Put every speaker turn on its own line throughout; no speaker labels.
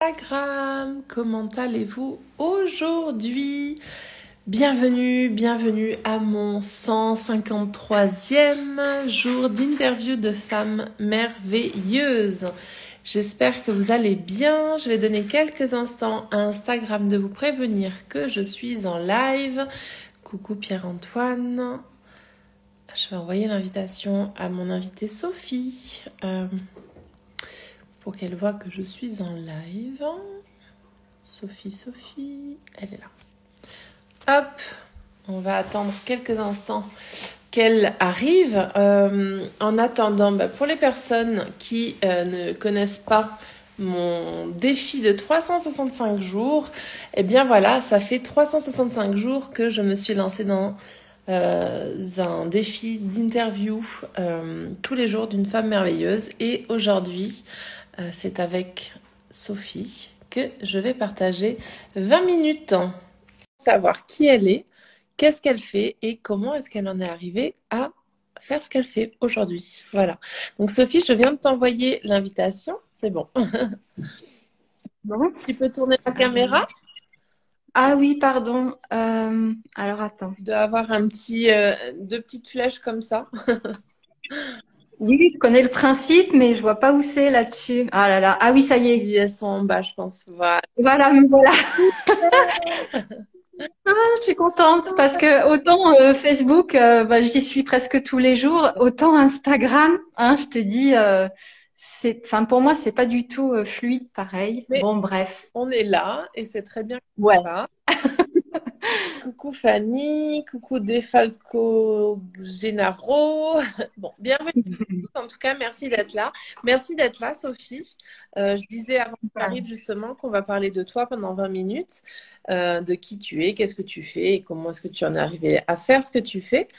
Instagram, comment allez-vous aujourd'hui? Bienvenue à mon 153e jour d'interview de femmes merveilleuses. J'espère que vous allez bien. Je vais donner quelques instants à Instagram de vous prévenir que je suis en live. Coucou Pierre-Antoine. Je vais envoyer l'invitation à mon invitée Sophie. Pour qu'elle voit que je suis en live. Sophie, elle est là. Hop, on va attendre quelques instants qu'elle arrive. En attendant, pour les personnes qui ne connaissent pas mon défi de 365 jours, eh bien voilà, ça fait 365 jours que je me suis lancée dans un défi d'interview tous les jours d'une femme merveilleuse. Et aujourd'hui, c'est avec Sophie que je vais partager 20 minutes pour savoir qui elle est, qu'est-ce qu'elle fait et comment est-ce qu'elle en est arrivée à faire ce qu'elle fait aujourd'hui. Voilà. Donc Sophie, je viens de t'envoyer l'invitation. C'est bon.
Bon.
Tu peux tourner la caméra.
Ah oui, pardon. Alors attends.
De avoir deux petites flèches comme ça.
Oui, je connais le principe, mais je vois pas où c'est là-dessus. Ah là là. Ah oui, ça y est.
Elles sont en bas, je pense. Voilà.
Voilà, me voilà. Ah, je suis contente parce que autant Facebook, j'y suis presque tous les jours, autant Instagram, hein, je te dis, enfin pour moi, c'est pas du tout fluide, pareil.
Mais
Bon, bref.
on est là et c'est très bien qu'on
Ouais.
soit là. Coucou Fanny, coucou Defalco Gennaro. Bon, bienvenue à tous. En tout cas, merci d'être là. Merci d'être là, Sophie. Je disais avant que tu arrives justement qu'on va parler de toi pendant 20 minutes, de qui tu es, qu'est-ce que tu fais et comment est-ce que tu en es arrivé à faire ce que tu fais.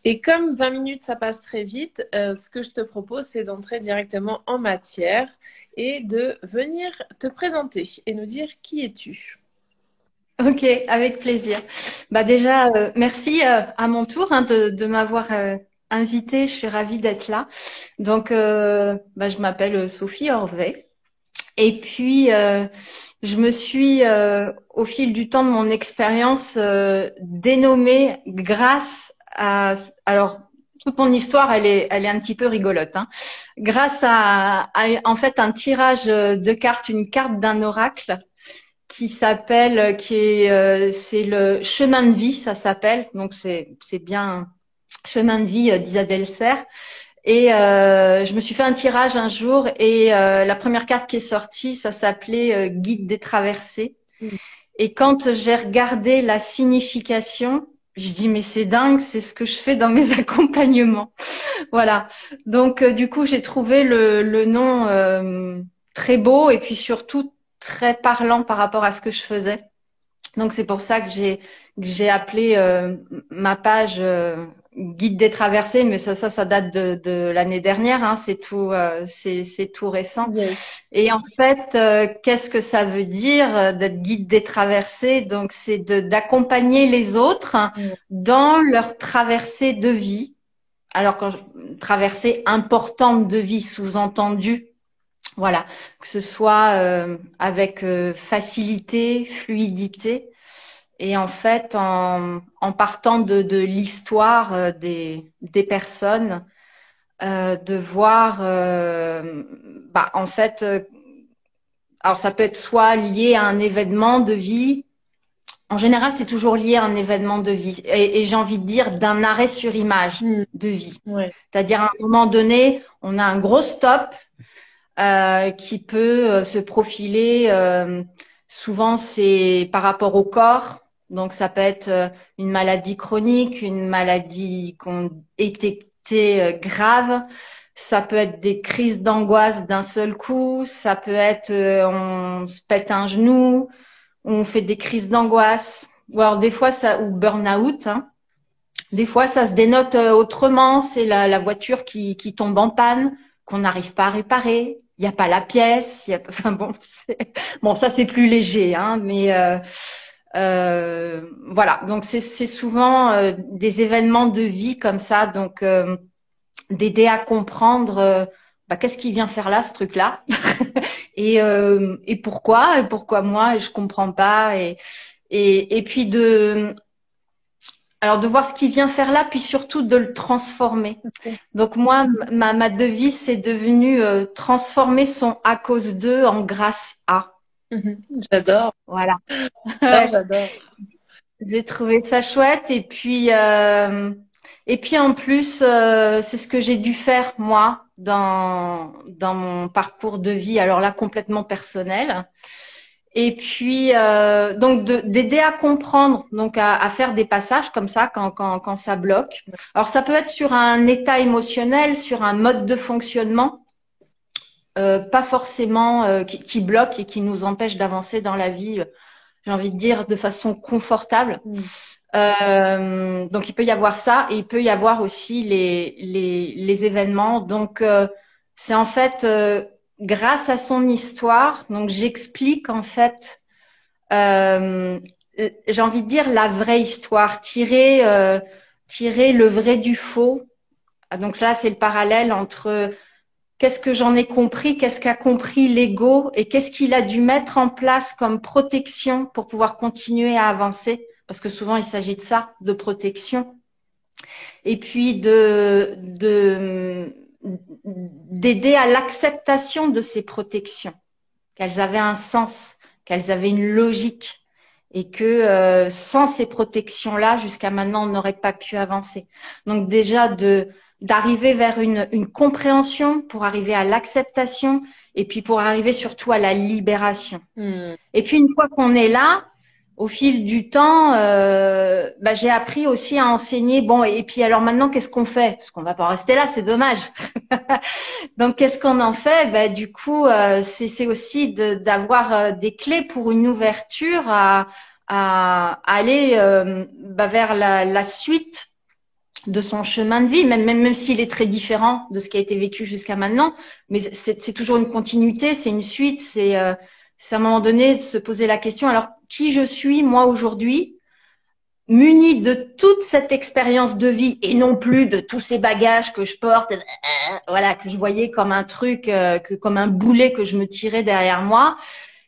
Et comme 20 minutes, ça passe très vite, ce que je te propose, c'est d'entrer directement en matière et de venir te présenter et nous dire qui es-tu.
Ok, avec plaisir. Bah déjà, merci à mon tour de m'avoir invitée. Je suis ravie d'être là. Donc, je m'appelle Sophie Orvet. Et puis, je me suis, au fil du temps de mon expérience, dénommée grâce à... Alors, toute mon histoire, elle est un petit peu rigolote, hein. Grâce en fait, un tirage de cartes, une carte d'un oracle c'est le chemin de vie, ça s'appelle. Donc c'est bien chemin de vie d'Isabelle Serre. Et je me suis fait un tirage un jour et la première carte qui est sortie, ça s'appelait Guide des traversées. Et quand j'ai regardé la signification, je dis mais c'est dingue, c'est ce que je fais dans mes accompagnements. Voilà. Donc du coup j'ai trouvé le nom très beau et puis surtout très parlant par rapport à ce que je faisais. Donc c'est pour ça que j'ai appelé ma page Guide des traversées, mais ça date de l'année dernière, hein, c'est tout récent.
Yes.
Et en fait, qu'est-ce que ça veut dire d'être guide des traversées? Donc c'est d'accompagner les autres dans leur traversée de vie. Alors traversée importante de vie, sous-entendu. Voilà, que ce soit avec facilité, fluidité, et en fait en partant de l'histoire des personnes, de voir, en fait, alors ça peut être soit lié à un événement de vie. En général, c'est toujours lié à un événement de vie, et j'ai envie de dire d'un arrêt sur image de vie.
Ouais.
C'est-à-dire à un moment donné, on a un gros stop qui peut se profiler. Souvent, c'est par rapport au corps. Donc, ça peut être une maladie chronique, une maladie qu'on étiquetée grave. Ça peut être des crises d'angoisse d'un seul coup. Ça peut être on se pète un genou, on fait des crises d'angoisse. Ou alors des fois, ou burn-out, hein. Des fois, ça se dénote autrement. C'est la voiture qui tombe en panne, qu'on n'arrive pas à réparer. Il n'y a pas la pièce. Enfin bon, ça c'est plus léger, hein. Mais voilà. Donc c'est souvent des événements de vie comme ça. Donc d'aider à comprendre qu'est-ce qui vient faire là, ce truc-là. Et pourquoi? Et pourquoi moi? Et je comprends pas. Et puis alors de voir ce qu'il vient faire là, puis surtout de le transformer.
Ok.
Donc moi, ma devise, c'est devenu transformer son à cause d'eux en grâce à.
Mhm. J'adore,
Voilà.
j'adore,
Ouais.
j'adore.
J'ai trouvé ça chouette. Et puis en plus, c'est ce que j'ai dû faire moi dans mon parcours de vie. Alors là, complètement personnel. Et puis donc d'aider à comprendre, donc à faire des passages comme ça quand ça bloque. Alors ça peut être sur un état émotionnel, sur un mode de fonctionnement, pas forcément qui bloque et qui nous empêche d'avancer dans la vie. J'ai envie de dire de façon confortable.
Mm.
Donc il peut y avoir ça et il peut y avoir aussi les événements. Donc c'est en fait grâce à son histoire. Donc j'explique en fait, euh, j'ai envie de dire la vraie histoire, tirer le vrai du faux. Donc là c'est le parallèle entre qu'est-ce que j'en ai compris, qu'est-ce qu'a compris l'ego et qu'est-ce qu'il a dû mettre en place comme protection pour pouvoir continuer à avancer. Parce que souvent, il s'agit de ça, de protection. Et puis d'aider à l'acceptation de ces protections, qu'elles avaient un sens, qu'elles avaient une logique et que sans ces protections-là, jusqu'à maintenant, on n'aurait pas pu avancer. Donc déjà d'arriver vers une compréhension pour arriver à l'acceptation et puis pour arriver surtout à la libération.
Mm.
Et puis une fois qu'on est là, au fil du temps, j'ai appris aussi à enseigner. Bon, et puis alors maintenant, qu'est-ce qu'on fait? Parce qu'on va pas rester là, c'est dommage. Donc, qu'est-ce qu'on en fait? Du coup, c'est aussi d'avoir des clés pour une ouverture à aller vers la suite de son chemin de vie, même s'il est très différent de ce qui a été vécu jusqu'à maintenant. Mais c'est toujours une continuité, c'est une suite, c'est à un moment donné de se poser la question, alors qui je suis moi aujourd'hui, muni de toute cette expérience de vie et non plus de tous ces bagages que je porte, voilà, que je voyais comme un truc, comme un boulet que je me tirais derrière moi.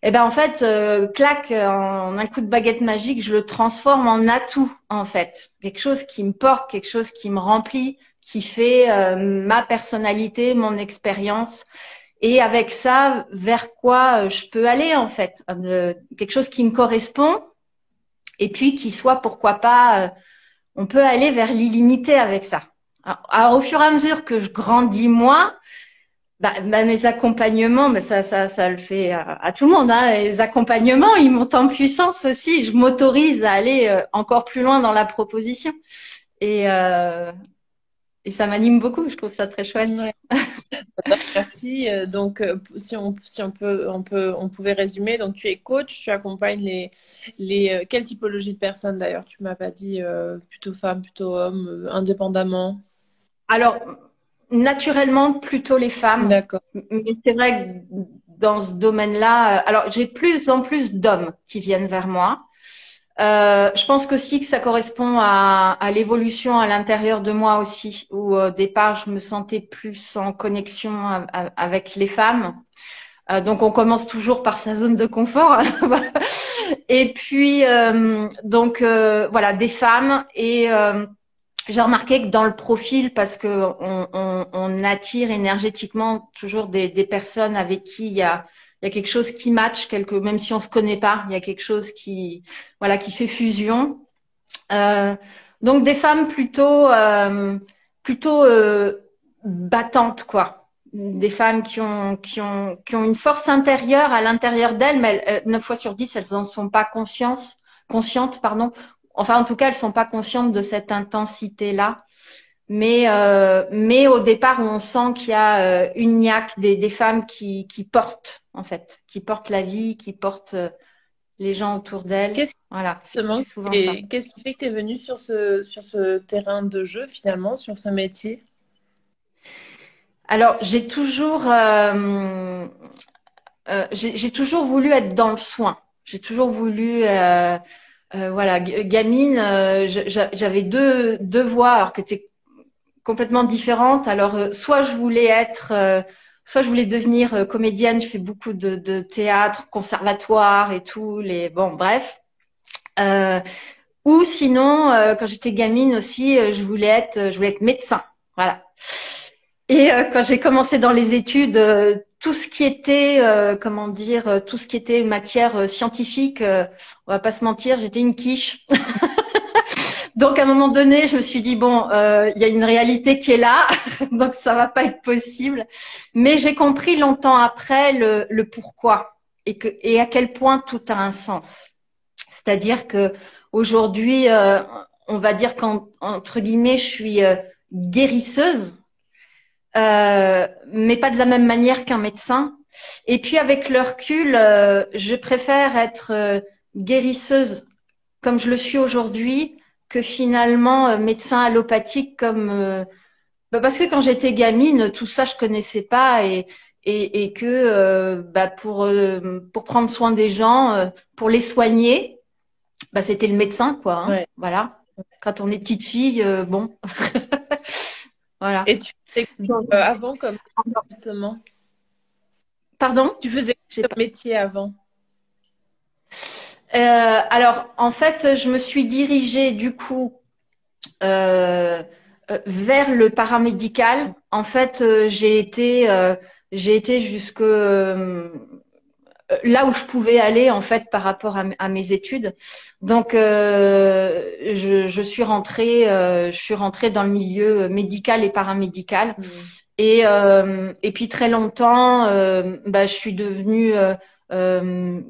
Et ben en fait, clac, en un coup de baguette magique, je le transforme en atout en fait, quelque chose qui me porte, quelque chose qui me remplit, qui fait ma personnalité, mon expérience. Et avec ça, vers quoi je peux aller en fait, quelque chose qui me correspond et puis qui soit, pourquoi pas, on peut aller vers l'illimité avec ça. Alors, au fur et à mesure que je grandis moi, mes accompagnements, ça le fait à tout le monde. Hein. Les accompagnements, ils montent en puissance aussi. Je m'autorise à aller encore plus loin dans la proposition. Et, euh, et ça m'anime beaucoup. Je trouve ça très chouette.
Ouais. Merci. Donc, si on pouvait résumer. Donc, tu es coach, tu accompagnes quelle typologie de personnes d'ailleurs? Tu m'as pas dit plutôt femme, plutôt homme, indépendamment.
Alors, naturellement, plutôt les femmes.
D'accord.
Mais c'est vrai que dans ce domaine-là, alors j'ai de plus en plus d'hommes qui viennent vers moi. Je pense qu'aussi que ça correspond à l'évolution à l'intérieur de moi aussi, où au départ je me sentais plus en connexion avec les femmes. Donc on commence toujours par sa zone de confort. Et puis voilà, des femmes et j'ai remarqué que dans le profil, parce que on attire énergétiquement toujours des personnes avec qui il y a quelque chose qui match, même si on se connaît pas, il y a quelque chose voilà, qui fait fusion. Euh, donc des femmes plutôt battantes, quoi. Des femmes qui ont une force intérieure à l'intérieur d'elles, mais 9 fois sur 10, elles en sont pas conscientes, pardon. Enfin, en tout cas, elles sont pas conscientes de cette intensité-là. Mais au départ, on sent qu'il y a une niaque des femmes qui portent, en fait, qui portent la vie, qui portent les gens autour d'elles.
Qu'est-ce qui
Voilà,
te manque
c'est souvent ça.
et qu'est-ce qui fait que tu es venue sur ce terrain de jeu finalement, sur ce métier?
Alors, j'ai toujours voulu être dans le soin. J'ai toujours voulu, voilà, gamine, j'avais deux voies alors, qui étaient complètement différentes. Alors, soit je voulais être soit je voulais devenir comédienne, je fais beaucoup de théâtre, conservatoire et tout, bon, bref. Ou sinon, quand j'étais gamine aussi, je voulais être médecin. Voilà. Et quand j'ai commencé dans les études, tout ce qui était, comment dire, tout ce qui était matière scientifique, on va pas se mentir, j'étais une quiche. Donc à un moment donné, je me suis dit bon, il y a une réalité qui est là, donc ça va pas être possible. Mais j'ai compris longtemps après le pourquoi et à quel point tout a un sens. C'est-à-dire que aujourd'hui, on va dire qu'entre guillemets, je suis guérisseuse, mais pas de la même manière qu'un médecin. Et puis avec le recul, je préfère être guérisseuse comme je le suis aujourd'hui que finalement médecin allopathique parce que quand j'étais gamine, tout ça je connaissais pas et que pour prendre soin des gens, pour les soigner, c'était le médecin quoi. Hein,
Ouais.
voilà. Quand on est petite fille, bon, voilà.
Et tu faisais
Donc,
avant comme justement?
pardon?
Tu faisais
J'ai
quel
pas.
métier avant?
Alors, en fait, je me suis dirigée du coup vers le paramédical. En fait, j'ai été jusque là où je pouvais aller en fait par rapport à mes études. Donc, je suis rentrée dans le milieu médical et paramédical. Et puis très longtemps, je suis devenue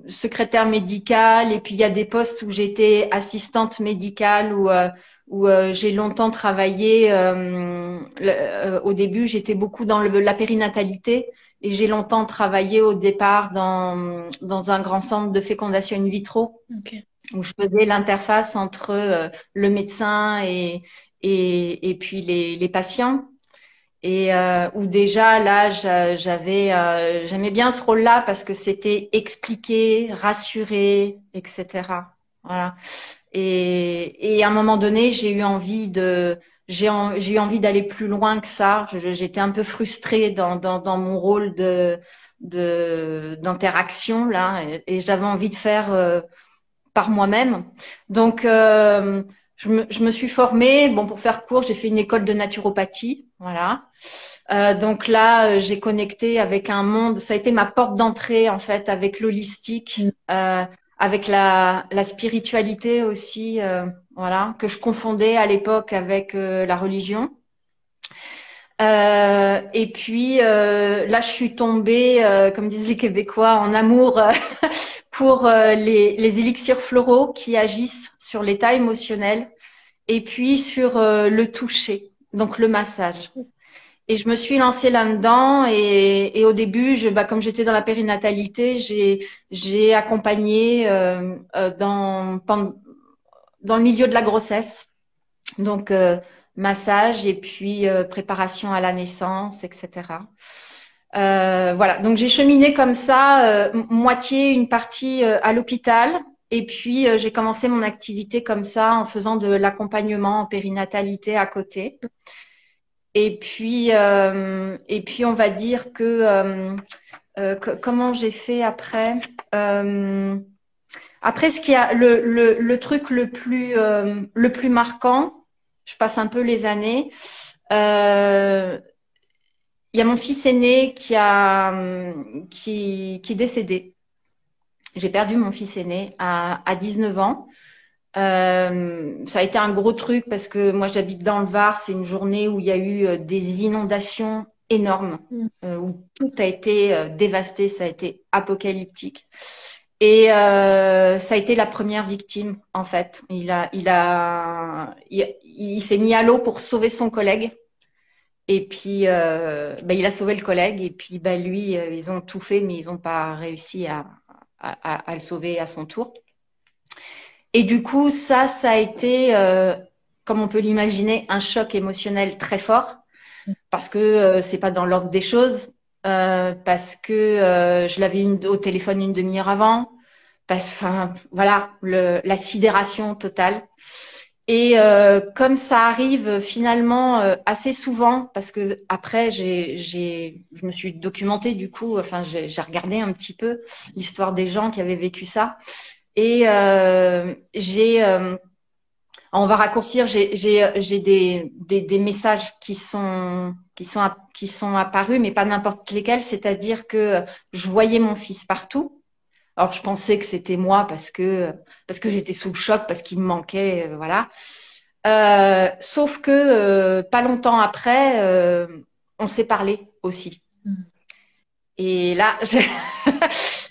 secrétaire médicale. Et puis il y a des postes où j'étais assistante médicale où j'ai longtemps travaillé. Au début, j'étais beaucoup dans la périnatalité et j'ai longtemps travaillé au départ dans un grand centre de fécondation in vitro
Ok.
où je faisais l'interface entre le médecin et puis les patients. Et où déjà là, j'aimais bien ce rôle-là parce que c'était expliquer, rassurer, etc. Voilà. Et à un moment donné, j'ai eu envie d'aller plus loin que ça. J'étais un peu frustrée dans mon rôle d'interaction là, et j'avais envie de faire par moi-même. Donc, je me suis formée. Bon, pour faire court, j'ai fait une école de naturopathie. Voilà. Donc là, j'ai connecté avec un monde. Ça a été ma porte d'entrée en fait avec l'holistique, avec la spiritualité aussi. Voilà, que je confondais à l'époque avec la religion. Et puis là, je suis tombée, comme disent les Québécois, en amour pour les élixirs floraux qui agissent sur l'état émotionnel et puis sur le toucher, donc le massage. Et je me suis lancée là-dedans et au début, comme j'étais dans la périnatalité, j'ai accompagné dans le milieu de la grossesse, donc massage et puis préparation à la naissance, etc. Voilà, donc j'ai cheminé comme ça, moitié, une partie à l'hôpital. Et puis, j'ai commencé mon activité comme ça en faisant de l'accompagnement en périnatalité à côté. Et puis on va dire comment j'ai fait après. Après, ce qui a le truc le plus marquant, je passe un peu les années. Euh, il y a mon fils aîné qui est décédé. J'ai perdu mon fils aîné à 19 ans. Ça a été un gros truc parce que moi j'habite dans le Var. C'est une journée où il y a eu des inondations énormes, où tout a été dévasté. Ça a été apocalyptique. Et ça a été la première victime en fait. Il s'est mis à l'eau pour sauver son collègue. Et puis il a sauvé le collègue. Et puis lui, ils ont tout fait, mais ils n'ont pas réussi à le sauver à son tour. Et du coup, ça a été, comme on peut l'imaginer, un choc émotionnel très fort parce que c'est pas dans l'ordre des choses, parce que je l'avais au téléphone une demi-heure avant, enfin, voilà, la sidération totale. Et comme ça arrive finalement assez souvent, parce que après je me suis documentée du coup, enfin j'ai regardé un petit peu l'histoire des gens qui avaient vécu ça, et on va raccourcir, j'ai des messages qui sont apparus, mais pas n'importe lesquels, c'est-à-dire que je voyais mon fils partout. Alors je pensais que c'était moi parce que j'étais sous le choc, parce qu'il me manquait, voilà. Sauf que pas longtemps après, on s'est parlé aussi.
Mm.
Et là,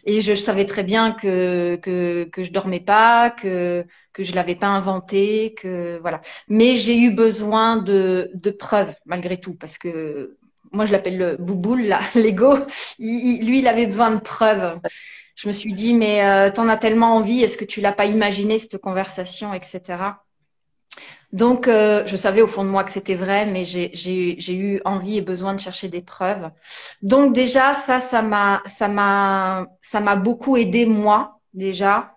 et je savais très bien que je dormais pas, que je l'avais pas inventé, que voilà. Mais j'ai eu besoin de preuves malgré tout, parce que moi je l'appelle le bouboule, là, l'ego. Lui, il avait besoin de preuves. Je me suis dit, mais t'en as tellement envie, est-ce que tu l'as pas imaginé cette conversation, etc. Donc, je savais au fond de moi que c'était vrai, mais j'ai eu envie et besoin de chercher des preuves. Donc déjà, ça m'a beaucoup aidé moi déjà,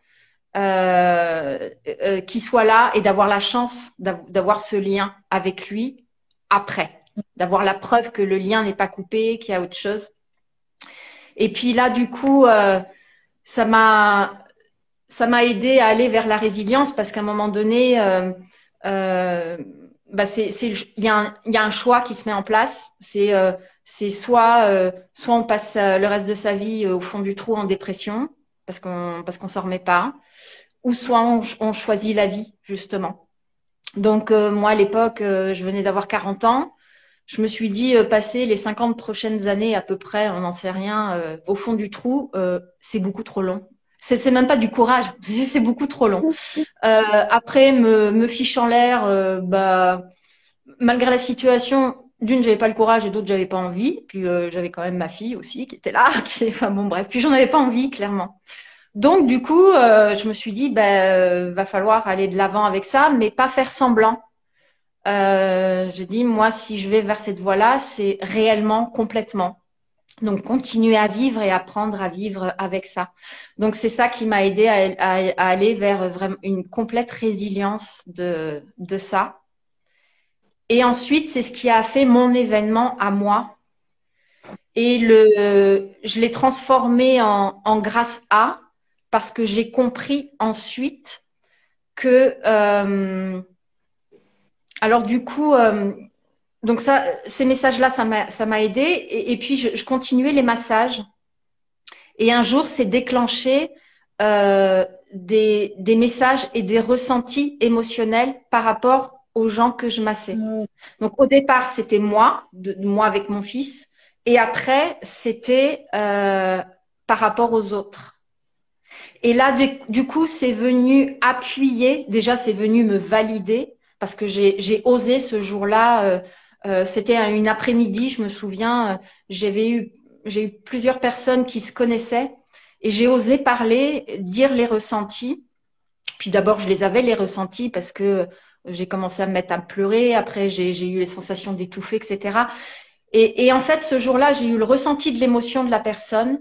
qu'il soit là et d'avoir la chance d'avoir ce lien avec lui après, d'avoir la preuve que le lien n'est pas coupé, qu'il y a autre chose. Et puis là, du coup, ça m'a ça m'a aidé à aller vers la résilience parce qu'à un moment donné, euh, bah il y a un choix qui se met en place. C'est soit on passe le reste de sa vie au fond du trou en dépression parce qu'on s'en remet pas, ou soit on choisit la vie justement. Donc moi à l'époque, je venais d'avoir 40 ans. Je me suis dit, passer les 50 prochaines années à peu près, on n'en sait rien, au fond du trou, c'est beaucoup trop long. C'est même pas du courage, c'est beaucoup trop long. Après, me fiche en l'air, bah, malgré la situation, d'une, j'avais pas le courage et d'autre, j'avais pas envie. Puis j'avais quand même ma fille aussi qui était là, enfin bon bref. Puis j'en avais pas envie, clairement. Donc du coup, je me suis dit, ben, va falloir aller de l'avant avec ça, mais pas faire semblant. Je dis, moi, si je vais vers cette voie-là, c'est réellement, complètement. Donc, continuer à vivre et apprendre à vivre avec ça. Donc, c'est ça qui m'a aidé à aller vers vraiment une complète résilience de ça. Et ensuite, c'est ce qui a fait mon événement à moi. Et je l'ai transformé en grâce à, parce que j'ai compris ensuite que, alors du coup, donc ça, ces messages-là, ça m'a aidé. Et puis, je continuais les massages. Et un jour, c'est déclenché des messages et des ressentis émotionnels par rapport aux gens que je massais.
Mm.
Donc, au départ, c'était moi, moi avec mon fils. Et après, c'était par rapport aux autres. Et là, du coup, c'est venu appuyer. Déjà, c'est venu me valider parce que j'ai osé ce jour-là. C'était une après-midi, je me souviens. J'ai eu plusieurs personnes qui se connaissaient et j'ai osé parler, dire les ressentis. Puis d'abord, je les avais les ressentis parce que j'ai commencé à me mettre à pleurer. Après, j'ai eu les sensations d'étouffer, etc. Et en fait, ce jour-là, j'ai eu le ressenti de l'émotion de la personne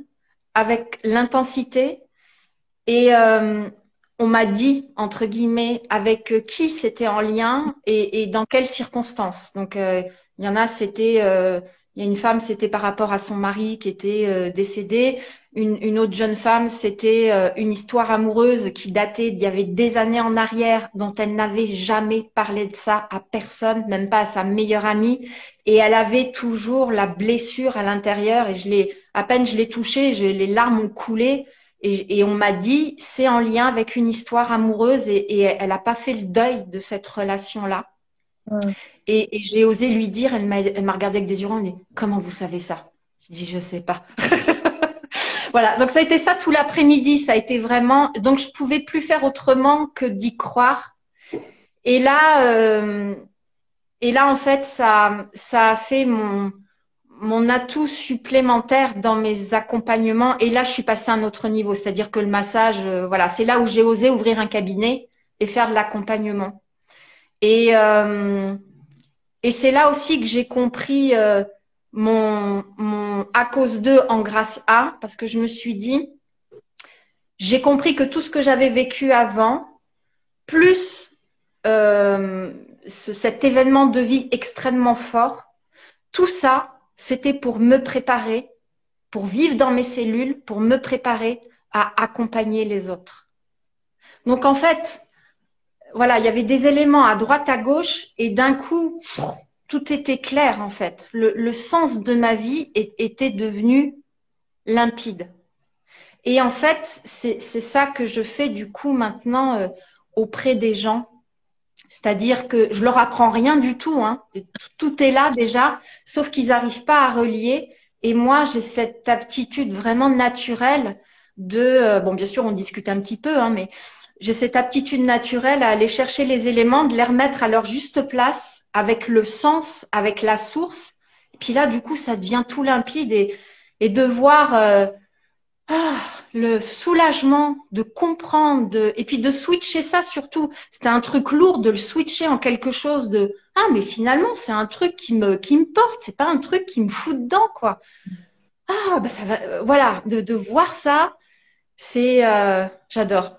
avec l'intensité et on m'a dit, entre guillemets, avec qui c'était en lien et dans quelles circonstances. Donc, il y en a, il y a une femme, c'était par rapport à son mari qui était décédé. Une autre jeune femme, c'était une histoire amoureuse qui datait d'il y avait des années en arrière, dont elle n'avait jamais parlé de ça à personne, même pas à sa meilleure amie. Et elle avait toujours la blessure à l'intérieur. Et à peine je l'ai touchée, les larmes ont coulé. Et on m'a dit, c'est en lien avec une histoire amoureuse et elle n'a pas fait le deuil de cette relation-là.
Mm.
Et j'ai osé lui dire, elle m'a regardé avec des yeux ronds, elle m'a dit, comment vous savez ça? J'ai dit, je sais pas. Voilà, donc ça a été ça tout l'après-midi, ça a été vraiment, donc je pouvais plus faire autrement que d'y croire. Et là, en fait, ça a fait mon atout supplémentaire dans mes accompagnements. Et là, je suis passée à un autre niveau. C'est-à-dire que le massage, voilà, c'est là où j'ai osé ouvrir un cabinet et faire de l'accompagnement. Et, euh, et c'est là aussi que j'ai compris mon à cause d'eux en grâce à, parce que je me suis dit, j'ai compris que tout ce que j'avais vécu avant, plus cet événement de vie extrêmement fort, tout ça, c'était pour me préparer, pour vivre dans mes cellules, pour me préparer à accompagner les autres. Donc en fait, voilà, il y avait des éléments à droite, à gauche, et d'un coup, tout était clair en fait. Le sens de ma vie était devenu limpide. Et en fait, c'est ça que je fais du coup maintenant auprès des gens. C'est-à-dire que je leur apprends rien du tout, hein. Tout est là déjà, sauf qu'ils n'arrivent pas à relier. Et moi, j'ai cette aptitude vraiment naturelle de, bon, bien sûr, on discute un petit peu, hein, mais j'ai cette aptitude naturelle à aller chercher les éléments, de les remettre à leur juste place, avec le sens, avec la source. Et puis là, du coup, ça devient tout limpide et de voir le soulagement de comprendre, et puis de switcher ça surtout. C'était un truc lourd de le switcher en quelque chose de ah mais finalement c'est un truc qui me porte, c'est pas un truc qui me fout dedans quoi. Ah bah ça va, voilà, de voir ça, c'est j'adore.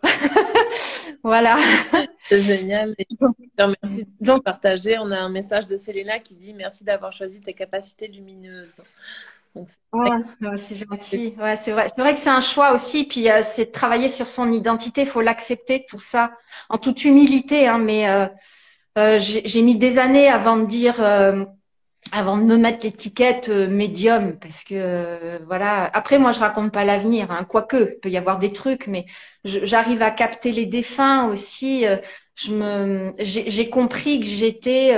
Voilà.
C'est génial. Et je te remercie de
Donc
partager. On a un message de Selena qui dit merci d'avoir choisi tes capacités lumineuses. Donc, c'est vrai
ah, ouais, c'est gentil. Ouais, c'est vrai que c'est un choix aussi. Puis c'est de travailler sur son identité. Il faut l'accepter tout ça en toute humilité. Hein, mais j'ai mis des années avant de dire, avant de me mettre l'étiquette médium, parce que voilà. Après, moi, je raconte pas l'avenir, hein, quoique, il peut y avoir des trucs, mais j'arrive à capter les défunts aussi. J'ai compris que j'étais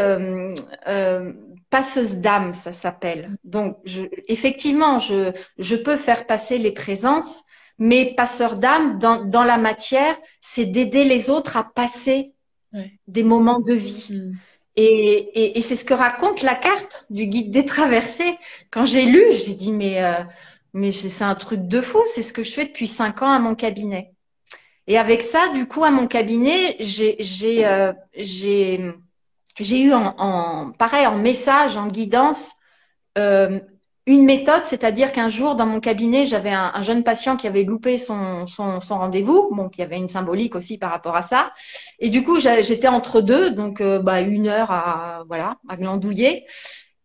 passeuse d'âme, ça s'appelle. Donc, effectivement, je peux faire passer les présences, mais passeur d'âme dans la matière, c'est d'aider les autres à passer
ouais.
des moments de vie. Et c'est ce que raconte la carte du guide des traversées. Quand j'ai lu, j'ai dit, mais c'est un truc de fou, c'est ce que je fais depuis 5 ans à mon cabinet. Et avec ça, du coup, à mon cabinet, j'ai eu pareil, en message, en guidance, euh, une méthode, c'est-à-dire qu'un jour, dans mon cabinet, j'avais un jeune patient qui avait loupé son rendez-vous. Bon, il y avait une symbolique aussi par rapport à ça. Et du coup, j'étais entre deux, donc 1 heure voilà, à glandouiller.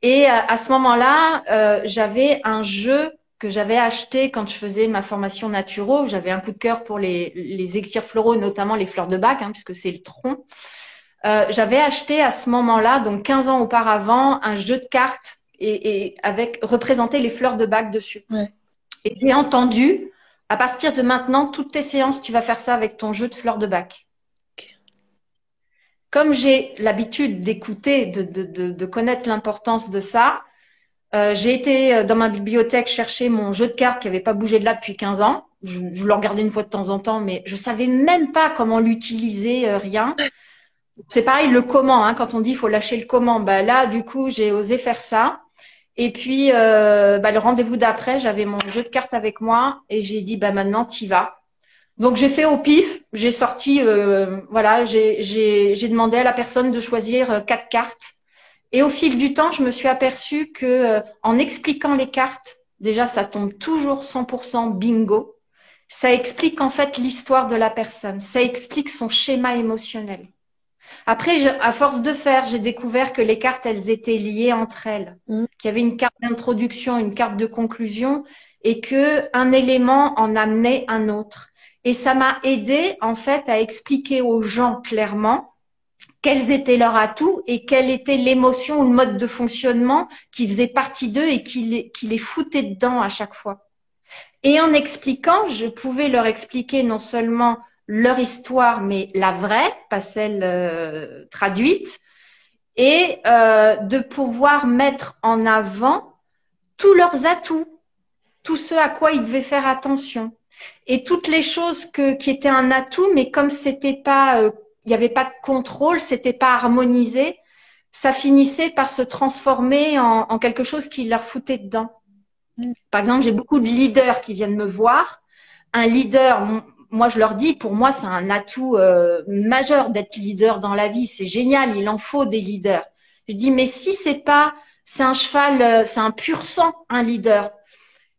Et à ce moment-là, j'avais un jeu que j'avais acheté quand je faisais ma formation naturo. J'avais un coup de cœur pour les elixirs floraux, notamment les fleurs de bac, hein, puisque c'est le tronc. J'avais acheté à ce moment-là, donc 15 ans auparavant, un jeu de cartes et avec représenter les fleurs de bac dessus.
Ouais.
Et j'ai entendu, à partir de maintenant, toutes tes séances, tu vas faire ça avec ton jeu de fleurs de bac.
Okay.
Comme j'ai l'habitude d'écouter, de connaître l'importance de ça, j'ai été dans ma bibliothèque chercher mon jeu de cartes qui n'avait pas bougé de là depuis 15 ans. Je le regardais une fois de temps en temps, mais je savais même pas comment l'utiliser, rien. C'est pareil, le comment, hein, quand on dit il faut lâcher le comment, bah là, du coup, j'ai osé faire ça. Et puis, le rendez-vous d'après, j'avais mon jeu de cartes avec moi et j'ai dit, bah maintenant, t'y vas. Donc, j'ai fait au pif, j'ai sorti, voilà, j'ai demandé à la personne de choisir 4 cartes. Et au fil du temps, je me suis aperçue que en expliquant les cartes, déjà, ça tombe toujours 100% bingo. Ça explique en fait l'histoire de la personne. Ça explique son schéma émotionnel. Après, à force de faire, j'ai découvert que les cartes, elles étaient liées entre elles. Qu'il y avait une carte d'introduction, une carte de conclusion et que un élément en amenait un autre. Et ça m'a aidé, en fait, à expliquer aux gens clairement quels étaient leurs atouts et quelle était l'émotion ou le mode de fonctionnement qui faisait partie d'eux et qui les foutait dedans à chaque fois. Et en expliquant, je pouvais leur expliquer non seulement leur histoire, mais la vraie, pas celle traduite, et de pouvoir mettre en avant tous leurs atouts, tout ce à quoi ils devaient faire attention, et toutes les choses qui étaient un atout, mais comme c'était pas, il n'y avait pas de contrôle, c'était pas harmonisé, ça finissait par se transformer en quelque chose qui leur foutait dedans. Par exemple, j'ai beaucoup de leaders qui viennent me voir. Un leader, moi je leur dis, pour moi c'est un atout majeur d'être leader dans la vie. C'est génial, il en faut des leaders. Je dis, mais si c'est un cheval, c'est un pur sang, un leader.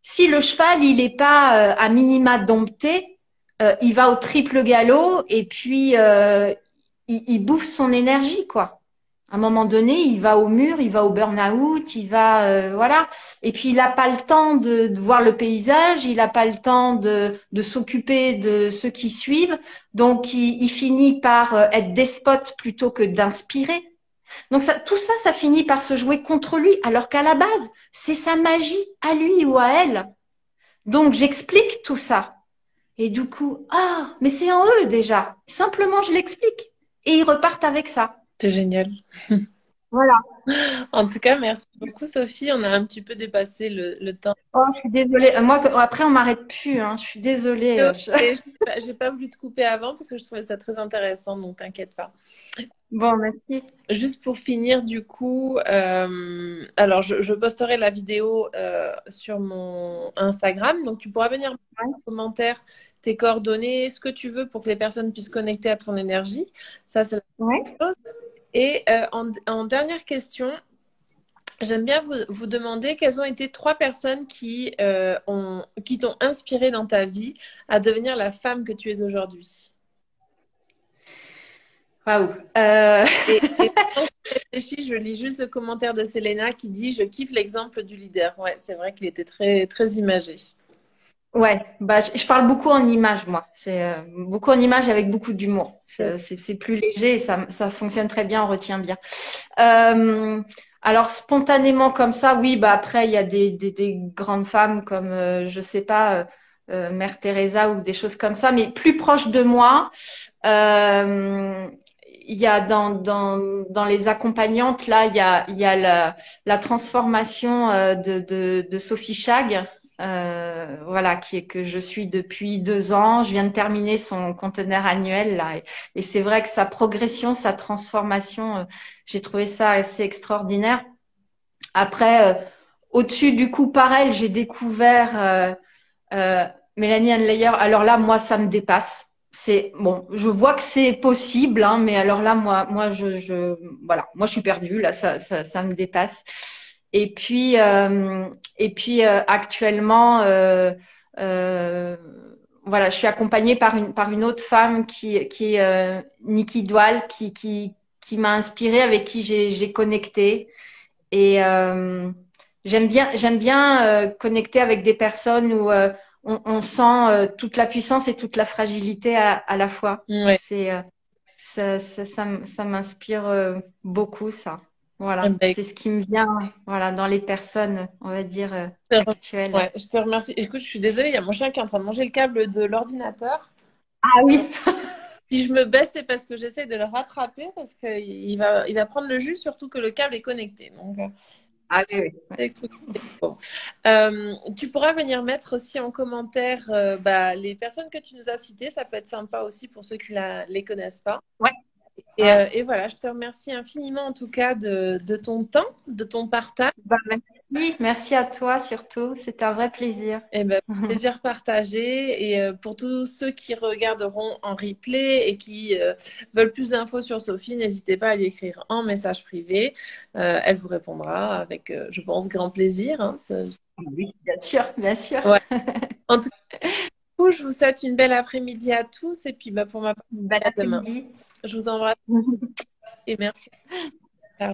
Si le cheval il est pas à minima dompté, il va au triple galop et puis il bouffe son énergie, quoi. À un moment donné, il va au mur, il va au burn-out, il va, voilà. Et puis, il n'a pas le temps de voir le paysage, il n'a pas le temps de s'occuper de ceux qui suivent. Donc, il finit par être despote plutôt que d'inspirer. Donc, tout ça, ça finit par se jouer contre lui, alors qu'à la base, c'est sa magie à lui ou à elle. Donc, j'explique tout ça. Et du coup, ah, mais c'est en eux déjà. Simplement, je l'explique. Et ils repartent avec ça.
C'est génial.
Voilà.
En tout cas, merci beaucoup, Sophie. On a un petit peu dépassé le temps.
Oh, je suis désolée. Moi, après, on m'arrête plus. Hein. Je suis désolée.
Et j'ai pas voulu te couper avant parce que je trouvais ça très intéressant, donc t'inquiète pas.
Bon, merci.
Juste pour finir, du coup, alors je posterai la vidéo sur mon Instagram, donc tu pourras venir mettre en commentaire tes coordonnées, ce que tu veux pour que les personnes puissent connecter à ton énergie. Ça, c'est la
Ouais.
chose. Et en dernière question, j'aime bien vous demander quelles ont été trois personnes qui t'ont inspiré dans ta vie à devenir la femme que tu es aujourd'hui.
Waouh.
Et pendant que je réfléchis, je lis juste le commentaire de Selena qui dit: Je kiffe l'exemple du leader. Ouais, c'est vrai qu'il était très, très imagé.
Ouais, bah, je parle beaucoup en images, moi. C'est beaucoup en images avec beaucoup d'humour. C'est plus léger et ça fonctionne très bien, on retient bien. Euh, alors, spontanément comme ça, oui, bah après, il y a des grandes femmes comme, je sais pas, Mère Teresa ou des choses comme ça, mais plus proche de moi, euh, il y a dans les accompagnantes, là, il y a la transformation de Sophie Chag. Voilà, que je suis depuis 2 ans. Je viens de terminer son conteneur annuel là, et c'est vrai que sa progression, sa transformation, j'ai trouvé ça assez extraordinaire. Après, au-dessus du coup, par elle, j'ai découvert Mélanie Anne-Layer. Alors là, moi, ça me dépasse. C'est bon, je vois que c'est possible, hein, mais alors là, voilà, moi, je suis perdue. Là, ça me dépasse. Et puis, actuellement, euh, voilà, je suis accompagnée par une autre femme qui est Nikki Doual, qui m'a inspirée, avec qui j'ai connecté. Et j'aime bien connecter avec des personnes où on sent toute la puissance et toute la fragilité à la fois.
Ouais.
Ça m'inspire beaucoup, ça.
Eh
Voilà,
ben,
c'est ce qui me vient, voilà, dans les personnes, on va dire, actuelles.
ouais, je te remercie. Écoute, je suis désolée, il y a mon chien qui est en train de manger le câble de l'ordinateur.
Ah oui,
Si je me baisse, c'est parce que j'essaie de le rattraper parce qu'il va prendre le jus, surtout que le câble est connecté. Donc,
ah oui, oui.
c'est le truc. Bon. Tu pourras venir mettre aussi en commentaire bah, les personnes que tu nous as citées. Ça peut être sympa aussi pour ceux qui les connaissent pas.
Ouais, ouais.
Et voilà, je te remercie infiniment en tout cas de ton temps, de ton partage.
Bah, merci, merci à toi surtout. C'est un vrai plaisir.
Et ben, plaisir partagé. Et pour tous ceux qui regarderont en replay et qui veulent plus d'infos sur Sophie, n'hésitez pas à lui écrire en message privé. Elle vous répondra avec, je pense, grand plaisir. Hein.
Oui, bien sûr, bien sûr.
Ouais. En tout cas, je vous souhaite une belle après-midi à tous. Et puis, bah, pour ma part,
Bon
à demain.
après-midi.
Je vous embrasse et merci. Ciao.